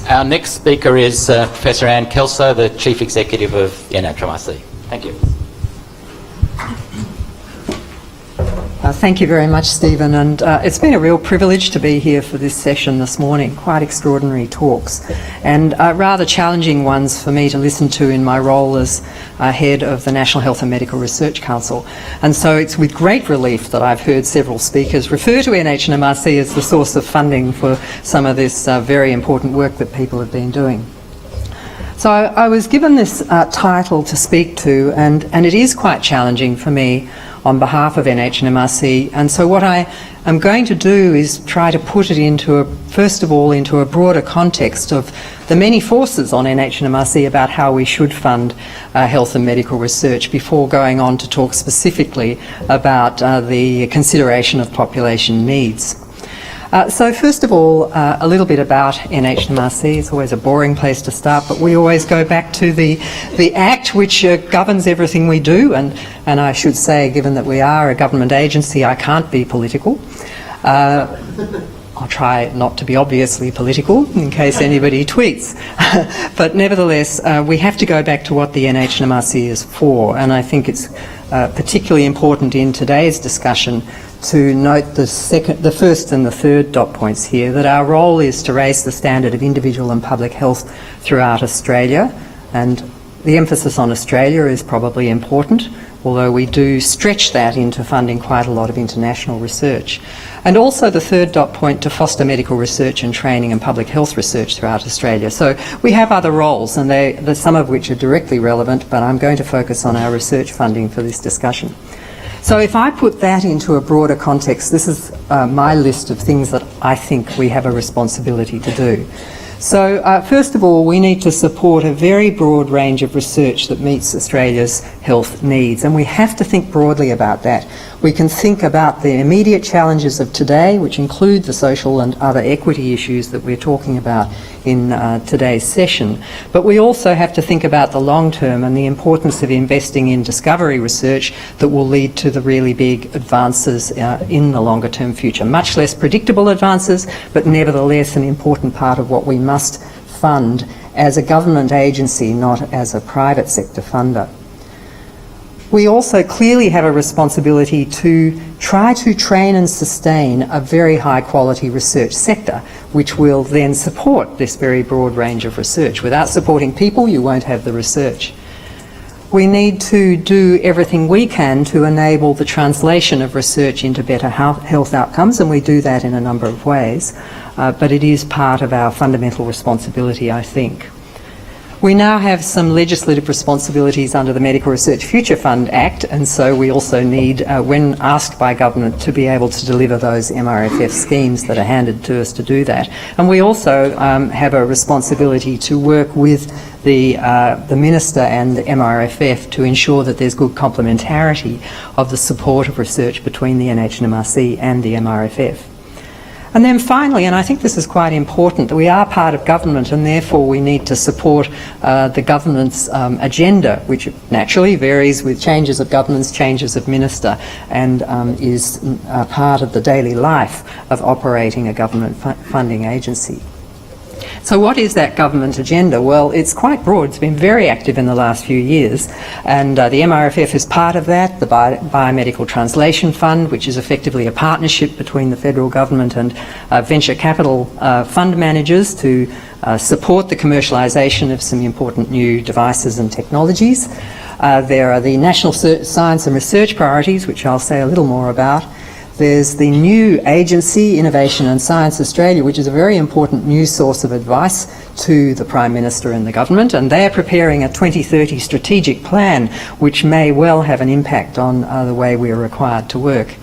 Our next speaker is Professor Anne Kelso, the Chief Executive of NHMRC. Thank you. Thank you very much, Stephen, and it's been a real privilege to be here for this session this morning. Quite extraordinary talks, and rather challenging ones for me to listen to in my role as head of the National Health and Medical Research Council. And so it's with great relief that I've heard several speakers refer to NHMRC as the source of funding for some of this very important work that people have been doing. So I was given this title to speak to, and it is quite challenging for me on behalf of NHMRC. And so what I am going to do is try to put it first of all into a broader context of the many forces on NHMRC about how we should fund health and medical research before going on to talk specifically about the consideration of population needs. So first of all, a little bit about NHMRC. It's always a boring place to start, but we always go back to the Act which governs everything we do, and I should say, given that we are a government agency, I can't be political. I'll try not to be obviously political in case anybody tweets. But nevertheless, we have to go back to what the NHMRC is for, and I think it's particularly important in today's discussion to note the first and the third dot points here, that our role is to raise the standard of individual and public health throughout Australia, and the emphasis on Australia is probably important, although we do stretch that into funding quite a lot of international research. And also the third dot point, to foster medical research and training and public health research throughout Australia. So we have other roles, and some of which are directly relevant, but I'm going to focus on our research funding for this discussion. So if I put that into a broader context, this is my list of things that I think we have a responsibility to do. So first of all, we need to support a very broad range of research that meets Australia's health needs, and we have to think broadly about that. We can think about the immediate challenges of today, which include the social and other equity issues that we're talking about in today's session, but we also have to think about the long term and the importance of investing in discovery research that will lead to the really big advances in the longer term future. Much less predictable advances, but nevertheless an important part of what we must fund as a government agency, not as a private sector funder. We also clearly have a responsibility to try to train and sustain a very high quality research sector, which will then support this very broad range of research. Without supporting people, you won't have the research. We need to do everything we can to enable the translation of research into better health outcomes, and we do that in a number of ways, but it is part of our fundamental responsibility, I think. We now have some legislative responsibilities under the Medical Research Future Fund Act, and so we also need, when asked by government, to be able to deliver those MRFF schemes that are handed to us to do that. And we also have a responsibility to work with the Minister and the MRFF to ensure that there's good complementarity of the support of research between the NHMRC and the MRFF. And then finally, and I think this is quite important, that we are part of government and therefore we need to support the government's agenda, which naturally varies with changes of governments, changes of minister, and is part of the daily life of operating a government funding agency. So what is that government agenda? Well, it's quite broad. It's been very active in the last few years, and the MRFF is part of that, the Biomedical Translation Fund, which is effectively a partnership between the federal government and venture capital fund managers to support the commercialisation of some important new devices and technologies. There are the National Science and Research Priorities, which I'll say a little more about. There's the new agency, Innovation and Science Australia, which is a very important new source of advice to the Prime Minister and the government, and they're preparing a 2030 strategic plan which may well have an impact on the way we are required to work.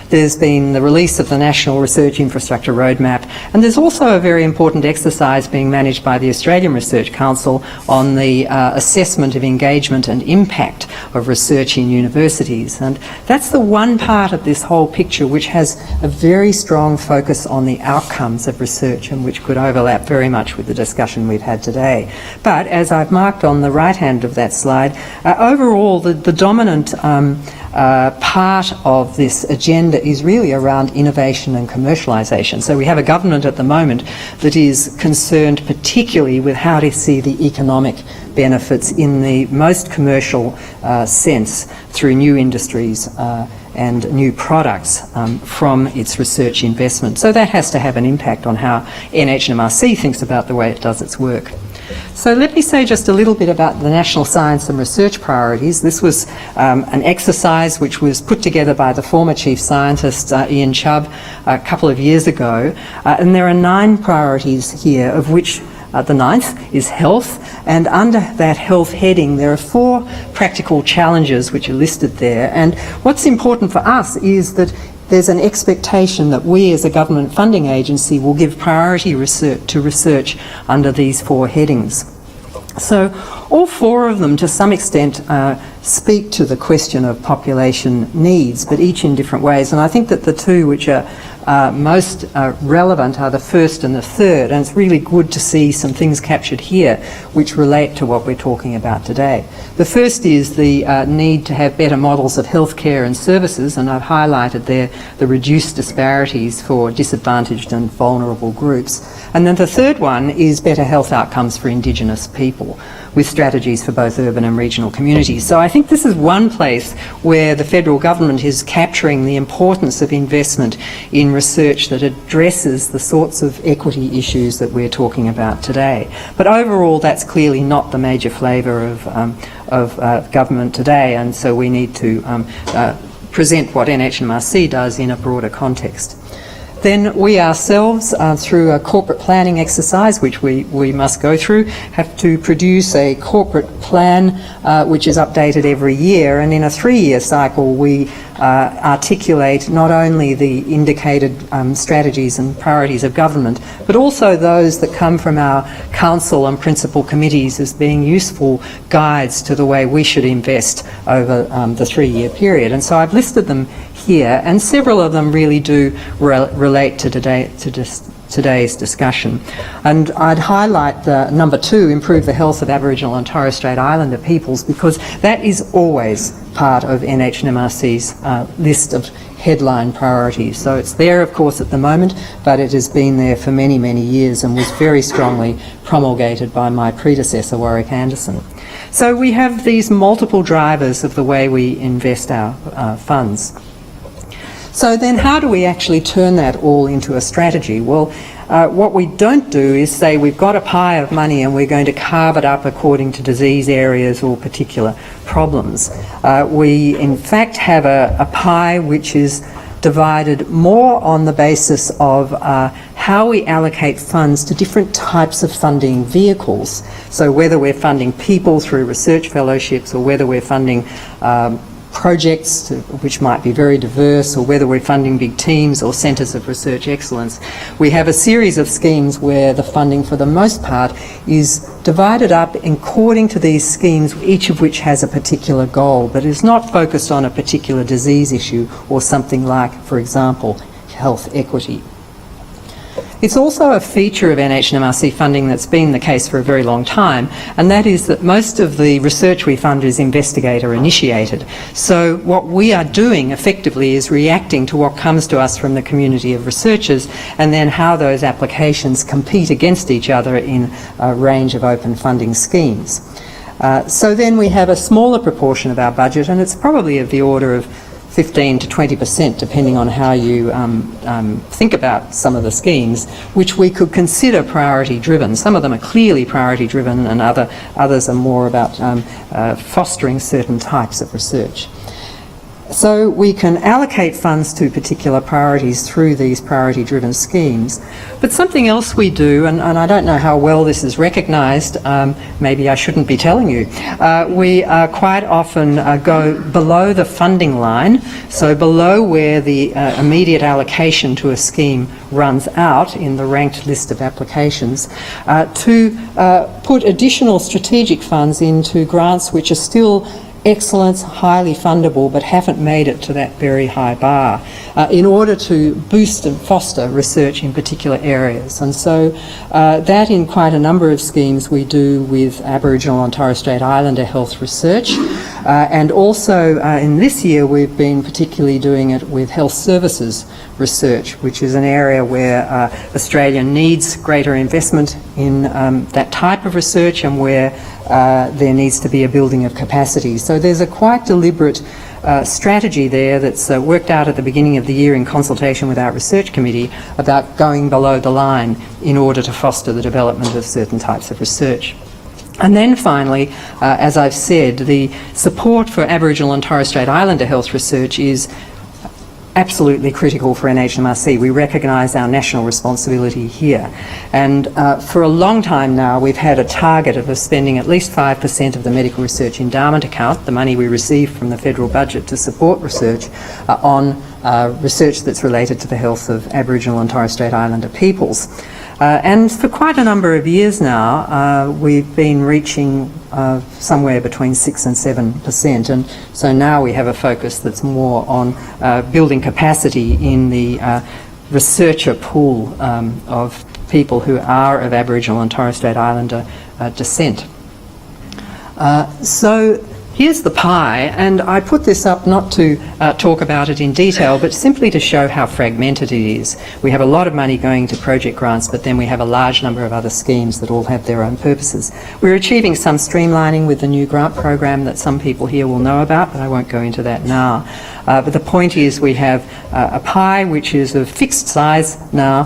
There's been the release of the National Research Infrastructure Roadmap, and there's also a very important exercise being managed by the Australian Research Council on the assessment of engagement and impact of research in universities. And that's the one part of this whole picture which has a very strong focus on the outcomes of research and which could overlap very much with the discussion we've had today. But as I've marked on the right hand of that slide, overall the dominant part of this agenda is really around innovation and commercialisation. So we have a government at the moment that is concerned particularly with how to see the economic benefits in the most commercial sense through new industries and new products from its research investment. So that has to have an impact on how NHMRC thinks about the way it does its work. So let me say just a little bit about the National Science and Research Priorities. This was an exercise which was put together by the former Chief Scientist, Ian Chubb, a couple of years ago. And there are 9 priorities here, of which the 9th is health, and under that health heading there are 4 practical challenges which are listed there. And what's important for us is that there's an expectation that we as a government funding agency will give priority to research under these 4 headings. So all 4 of them to some extent speak to the question of population needs, but each in different ways. And I think that the 2 which are most relevant are the first and the third, and it's really good to see some things captured here which relate to what we're talking about today. The first is the need to have better models of healthcare and services, and I've highlighted there the reduced disparities for disadvantaged and vulnerable groups. And then the third one is better health outcomes for Indigenous people, with strategies for both urban and regional communities. So I think this is one place where the federal government is capturing the importance of investment in research that addresses the sorts of equity issues that we're talking about today. But overall, that's clearly not the major flavour of government today, and so we need to present what NHMRC does in a broader context. Then we ourselves, through a corporate planning exercise, which we must go through, have to produce a corporate plan which is updated every year, and in a 3-year cycle we articulate not only the indicated strategies and priorities of government, but also those that come from our council and principal committees as being useful guides to the way we should invest over the 3-year period. And so I've listed them here, and several of them really do relate to today's discussion. And I'd highlight the number 2, improve the health of Aboriginal and Torres Strait Islander peoples, because that is always part of NHMRC's list of headline priorities. So it's there, of course, at the moment, but it has been there for many, many years and was very strongly promulgated by my predecessor, Warwick Anderson. So we have these multiple drivers of the way we invest our funds. So then how do we actually turn that all into a strategy? Well, what we don't do is say we've got a pie of money and we're going to carve it up according to disease areas or particular problems. We in fact have a pie which is divided more on the basis of how we allocate funds to different types of funding vehicles. So whether we're funding people through research fellowships, or whether we're funding projects which might be very diverse, or whether we're funding big teams or centres of research excellence. We have a series of schemes where the funding for the most part is divided up according to these schemes, each of which has a particular goal, but is not focused on a particular disease issue or something like, for example, health equity. It's also a feature of NHMRC funding that's been the case for a very long time, and that is that most of the research we fund is investigator initiated. So what we are doing effectively is reacting to what comes to us from the community of researchers, and then how those applications compete against each other in a range of open funding schemes. So then we have a smaller proportion of our budget, and it's probably of the order of 15 to 20%, depending on how you think about some of the schemes, which we could consider priority driven. Some of them are clearly priority driven, and others are more about fostering certain types of research. So we can allocate funds to particular priorities through these priority-driven schemes. But something else we do, and I don't know how well this is recognised, maybe I shouldn't be telling you, we quite often go below the funding line, so below where the immediate allocation to a scheme runs out in the ranked list of applications, to put additional strategic funds into grants which are still excellence, highly fundable, but haven't made it to that very high bar, in order to boost and foster research in particular areas. And so that in quite a number of schemes we do with Aboriginal and Torres Strait Islander health research. And also in this year we've been particularly doing it with health services research, which is an area where Australia needs greater investment in that type of research, and where there needs to be a building of capacity. So there's a quite deliberate strategy there that's worked out at the beginning of the year in consultation with our research committee about going below the line in order to foster the development of certain types of research. And then finally, as I've said, the support for Aboriginal and Torres Strait Islander health research is absolutely critical for NHMRC. We recognise our national responsibility here. And for a long time now, we've had a target of spending at least 5% of the medical research endowment account, the money we receive from the federal budget to support research, on research that's related to the health of Aboriginal and Torres Strait Islander peoples. And for quite a number of years now, we've been reaching somewhere between 6 and 7%, and so now we have a focus that's more on building capacity in the researcher pool of people who are of Aboriginal and Torres Strait Islander descent. So here's the pie, and I put this up not to talk about it in detail, but simply to show how fragmented it is. We have a lot of money going to project grants, but then we have a large number of other schemes that all have their own purposes. We're achieving some streamlining with the new grant program that some people here will know about, but I won't go into that now. But the point is we have a pie which is of fixed size now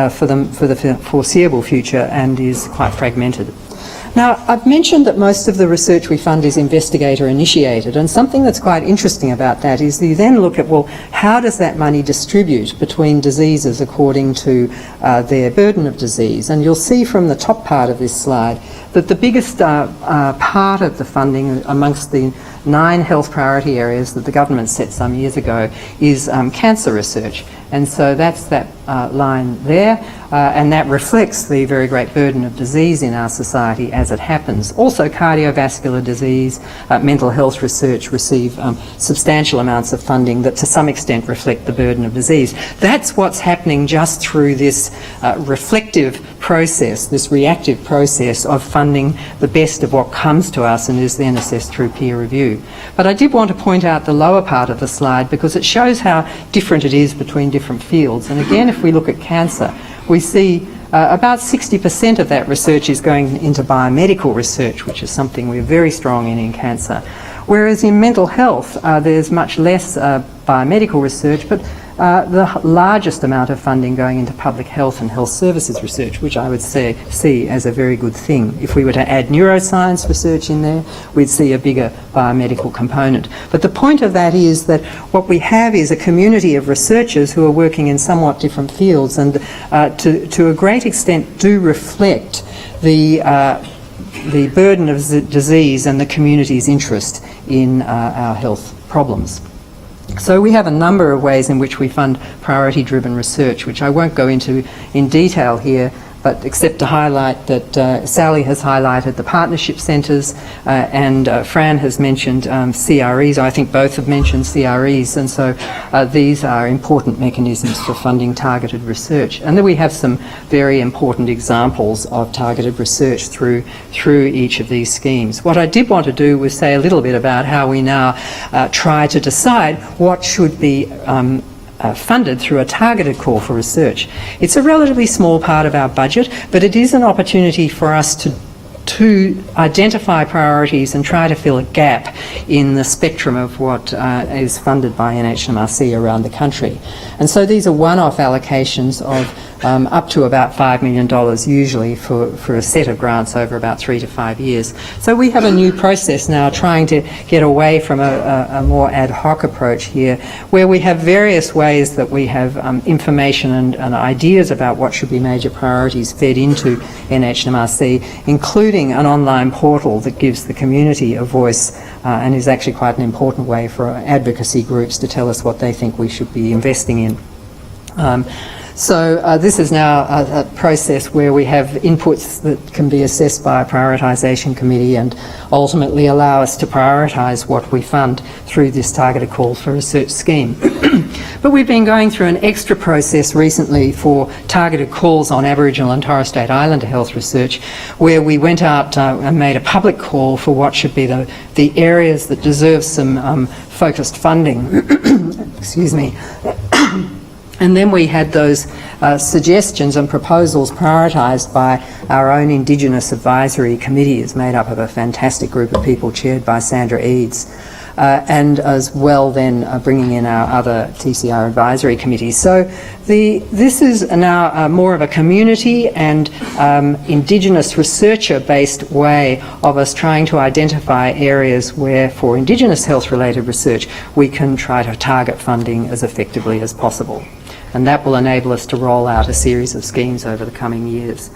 for the foreseeable future and is quite fragmented. Now, I've mentioned that most of the research we fund is investigator-initiated, and something that's quite interesting about that is you then look at, well, how does that money distribute between diseases according to their burden of disease? And you'll see from the top part of this slide that the biggest part of the funding amongst the 9 health priority areas that the government set some years ago is cancer research. And so that's that line there, and that reflects the very great burden of disease in our society as it happens. Also cardiovascular disease, mental health research receive substantial amounts of funding that to some extent reflect the burden of disease. That's what's happening just through this reflective process, this reactive process of funding the best of what comes to us and is then assessed through peer review. But I did want to point out the lower part of the slide because it shows how different it is between different fields. And again, if we look at cancer, we see about 60% of that research is going into biomedical research, which is something we're very strong in cancer. Whereas in mental health, there's much less biomedical research, but the largest amount of funding going into public health and health services research, which I would see as a very good thing. If we were to add neuroscience research in there, we'd see a bigger biomedical component. But the point of that is that what we have is a community of researchers who are working in somewhat different fields and to a great extent do reflect the burden of disease and the community's interest in our health problems. So we have a number of ways in which we fund priority-driven research, which I won't go into in detail here, but except to highlight that Sally has highlighted the partnership centres and Fran has mentioned CREs. I think both have mentioned CREs, and so these are important mechanisms for funding targeted research. And then we have some very important examples of targeted research through each of these schemes. What I did want to do was say a little bit about how we now try to decide what should be funded through a targeted call for research. It's a relatively small part of our budget, but it is an opportunity for us to identify priorities and try to fill a gap in the spectrum of what is funded by NHMRC around the country. And so these are one-off allocations of up to about $5 million usually for a set of grants over about 3 to 5 years. So we have a new process now trying to get away from a more ad hoc approach here, where we have various ways that we have information and ideas about what should be major priorities fed into NHMRC, including an online portal that gives the community a voice and is actually quite an important way for advocacy groups to tell us what they think we should be investing in. So this is now a process where we have inputs that can be assessed by a prioritisation committee and ultimately allow us to prioritise what we fund through this targeted call for research scheme. But we've been going through an extra process recently for targeted calls on Aboriginal and Torres Strait Islander health research, where we went out and made a public call for what should be the areas that deserve some focused funding. Excuse me. And then we had those suggestions and proposals prioritised by our own Indigenous Advisory Committee. It's made up of a fantastic group of people chaired by Sandra Eads, and as well then bringing in our other TCR advisory committees. So this is now more of a community and Indigenous researcher-based way of us trying to identify areas where, for Indigenous health-related research, we can try to target funding as effectively as possible. And that will enable us to roll out a series of schemes over the coming years.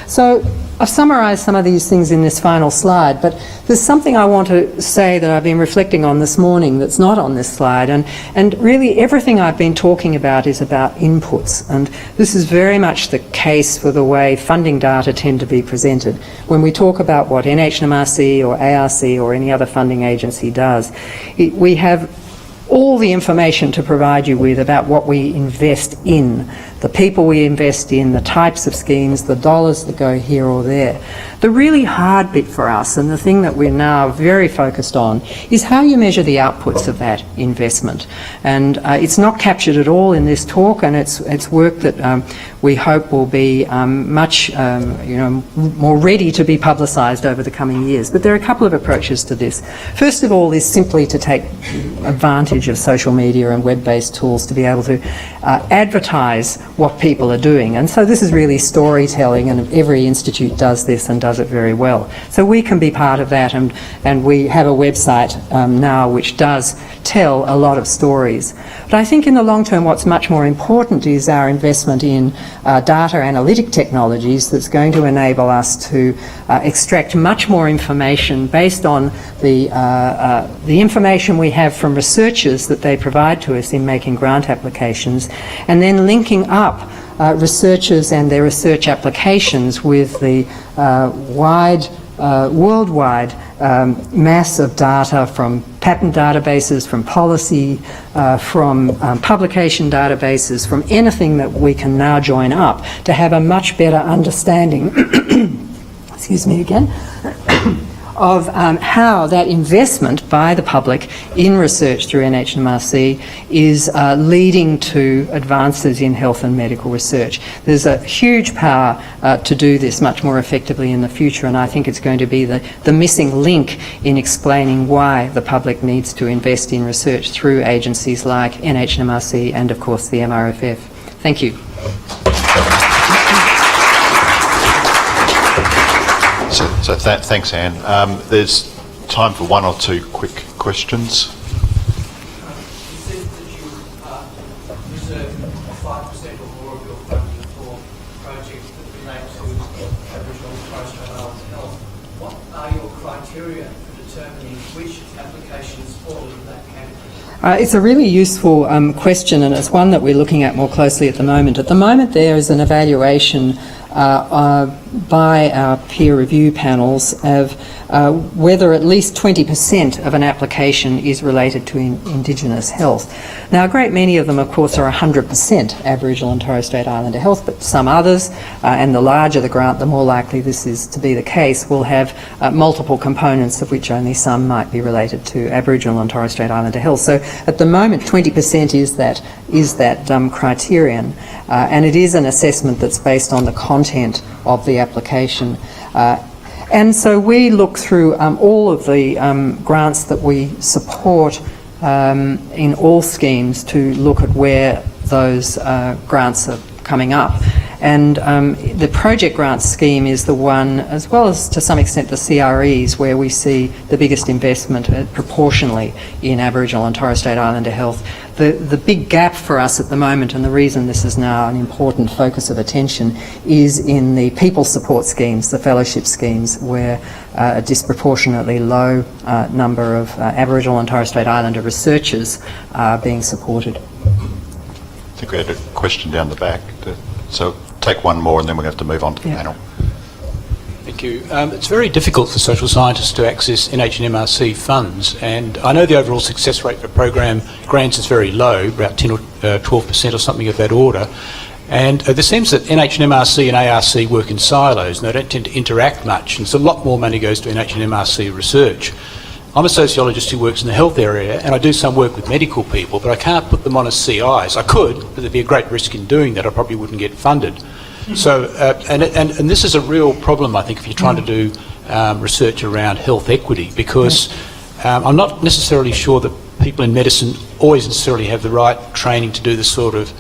So I've summarised some of these things in this final slide, but there's something I want to say that I've been reflecting on this morning that's not on this slide, and really everything I've been talking about is about inputs, and this is very much the case for the way funding data tend to be presented. When we talk about what NHMRC or ARC or any other funding agency does, we have all the information to provide you with about what we invest in, the people we invest in, the types of schemes, the dollars that go here or there. The really hard bit for us, and the thing that we're now very focused on, is how you measure the outputs of that investment. And it's not captured at all in this talk, and it's work that we hope will be much more ready to be publicised over the coming years. But there are a couple of approaches to this. First of all is simply to take advantage of social media and web-based tools to be able to advertise what people are doing. And so this is really storytelling, and every institute does this and does it very well. So we can be part of that, and we have a website now which does tell a lot of stories. But I think in the long term what's much more important is our investment in data analytic technologies that's going to enable us to extract much more information based on the information we have from researchers that they provide to us in making grant applications, and then linking up researchers and their research applications with the worldwide mass of data from patent databases, from policy, from publication databases, from anything that we can now join up to have a much better understanding excuse me again, of how that investment by the public in research through NHMRC is leading to advances in health and medical research. There's a huge power to do this much more effectively in the future, and I think it's going to be the missing link in explaining why the public needs to invest in research through agencies like NHMRC and, of course, the MRFF. Thank you. So thanks, Anne. There's time for one or two quick questions. You said that you reserve 5% or more of your funding for projects that relate to Aboriginal and Torres Strait Islander health. What are your criteria for determining which applications fall in that category? It's a really useful question, and it's one that we're looking at more closely at the moment. At the moment there is an evaluation by our peer review panels of whether at least 20% of an application is related to Indigenous health. Now, a great many of them, of course, are 100% Aboriginal and Torres Strait Islander health, but some others, and the larger the grant, the more likely this is to be the case, will have multiple components, of which only some might be related to Aboriginal and Torres Strait Islander health. So at the moment, 20% is that criterion, and it is an assessment that's based on the content of the application. And so we look through all of the grants that we support in all schemes to look at where those grants are coming up. And the project grant scheme is the one, as well as to some extent the CREs, where we see the biggest investment proportionally in Aboriginal and Torres Strait Islander health. The big gap for us at the moment, and the reason this is now an important focus of attention, is in the people support schemes, the fellowship schemes, where a disproportionately low number of Aboriginal and Torres Strait Islander researchers are being supported. think we had a question down the back. So take one more and then we're going to have to move on to the panel. Thank you. It's very difficult for social scientists to access NHMRC funds, and I know the overall success rate for program grants is very low, about 10 or 12% or something of that order. And there seems that NHMRC and ARC work in silos, and they don't tend to interact much, and so a lot more money goes to NHMRC research. I'm a sociologist who works in the health area, and I do some work with medical people, but I can't put them on as CIs. I could, but there'd be a great risk in doing that. I probably wouldn't get funded. So, and this is a real problem, I think, if you're trying to do research around health equity, because I'm not necessarily sure that people in medicine always necessarily have the right training to do the sort of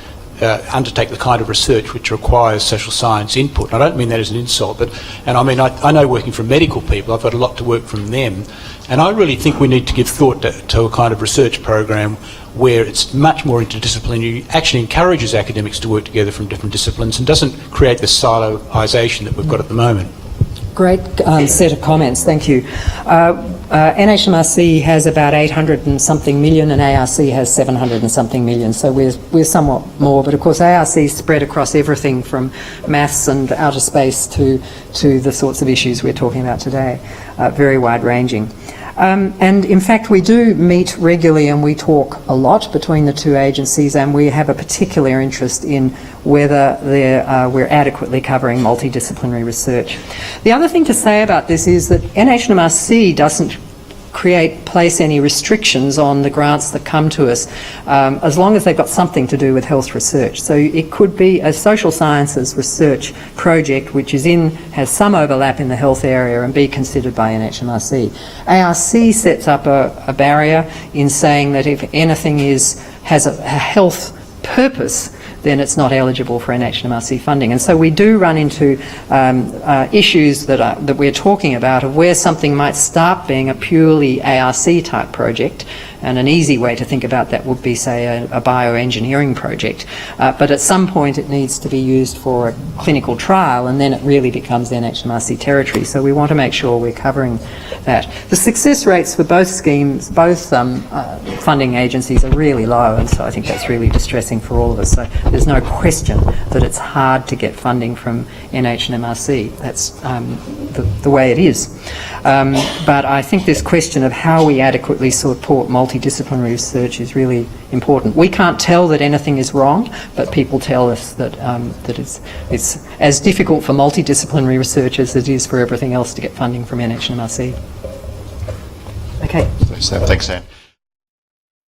undertake the kind of research which requires social science input. And I don't mean that as an insult, but, and I mean, I know working from medical people, I've got a lot to work from them, and I really think we need to give thought to a kind of research program where it's much more interdisciplinary, actually encourages academics to work together from different disciplines and doesn't create the siloisation that we've got at the moment. Great set of comments, thank you. NHMRC has about 800 and something million and ARC has 700 and something million, so we're somewhat more, but of course ARC is spread across everything from maths and outer space to the sorts of issues we're talking about today, very wide-ranging. And in fact we do meet regularly and we talk a lot between the two agencies, and we have a particular interest in whether we're adequately covering multidisciplinary research. The other thing to say about this is that NHMRC doesn't place any restrictions on the grants that come to us as long as they've got something to do with health research. So it could be a social sciences research project which has some overlap in the health area and be considered by NHMRC. ARC sets up a barrier in saying that if anything has a health purpose, then it's not eligible for NHMRC funding. And so we do run into issues that we're talking about of where something might start being a purely ARC type project, and an easy way to think about that would be, say, a bioengineering project. But at some point it needs to be used for a clinical trial, and then it really becomes NHMRC territory. So we want to make sure we're covering that. The success rates for both schemes, both funding agencies, are really low, and so I think that's really distressing for all of us. So there's no question that it's hard to get funding from NHMRC. That's the way it is. But I think this question of how we adequately support multidisciplinary research is really important. We can't tell that anything is wrong, but people tell us that that it's as difficult for multidisciplinary research as it is for everything else to get funding from NHMRC. Okay. Thanks, Anne.